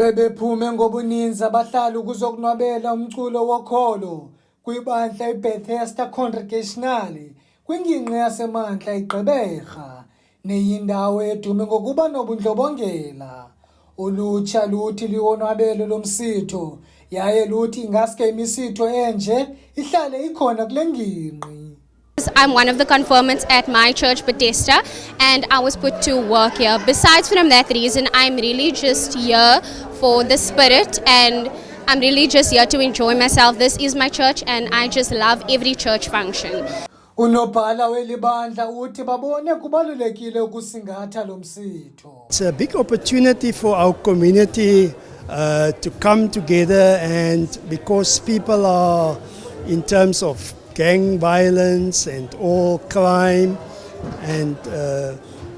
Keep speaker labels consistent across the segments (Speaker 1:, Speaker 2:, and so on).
Speaker 1: Bebephume ngobuninzi abahlali ukuzokunwabela umculo wokholo kwibandla iBethesda Congregational kwingingqi yasemantla eGqeberha neyindawo edume ngokuba nobundlobongela. Ulutsha luthi liwonwabele lo msitho yaye luthi ingaske imisitho enje ihlale ikhona kule ngingqi.
Speaker 2: I'm one of the confirmants at my church, Bethesda, and I was put to work here. Besides from that reason, I'm really just here for the spirit and I'm really just here to enjoy myself. This is my church and I just love every church function.
Speaker 1: Unobhala welibandla uthi babone kubalulekile ukusingatha lo msitho.
Speaker 3: It's a big opportunity for our community to come together, and because people are in terms of gang violence and all crime and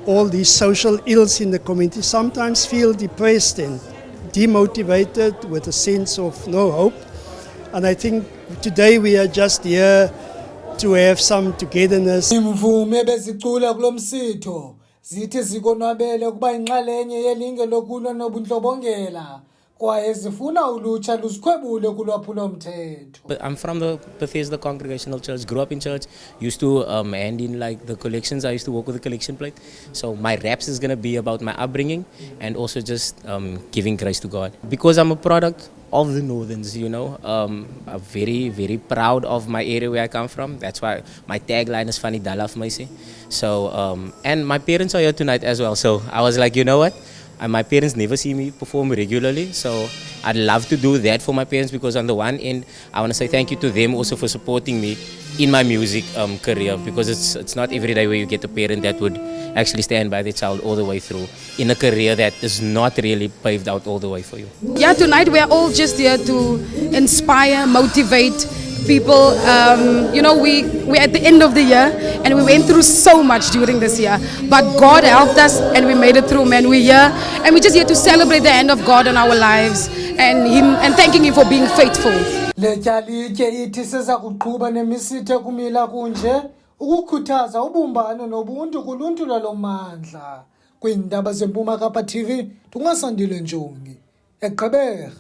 Speaker 3: all these social ills in the community, sometimes feel depressed and demotivated with a sense of no hope. And I think today we are just here to have some togetherness.
Speaker 1: Imvume bezicula kulo msitho zithi zikonwabele ukuba inxalenye yelinge lokulwa nobundlobongela kwaye zifuna ulutsha luzikhwebule kulwaphulo-mthetho.
Speaker 4: I'm from the Bethesda Congregational Church, grew up in church, used to hand in like the collections. I used to work with the collection plate. So my raps is going to be about my upbringing and also just giving grace to God. Because I'm a product of the Northerns, you know, I'm very, very proud of my area where I come from. That's why my tagline is Funny Dala for myself. So, and my parents are here tonight as well. So I was like, you know what? And my parents never see me perform regularly, so I'd love to do that for my parents, because on the one end, I want to say thank you to them also for supporting me in my music career, because it's not every day where you get a parent that would actually stand by their child all the way through in a career that is not really paved out all the way for you.
Speaker 5: Yeah, tonight we are all just here to inspire, motivate people. You know, we're at the end of the year and we went through so much during this year, but God helped us and we made it through, man. We're here and we're just here to celebrate the hand of God in our lives and thanking Him for being faithful.
Speaker 1: Letyalitye ithi siza kuqhuba nemisitho kumila kunje ukukhuthaza ubumbano nobuntu kuluntu lwalo mmandla. Kwiindaba zeMpuma Kapa TV, Asandile Njongi, eGqeberha.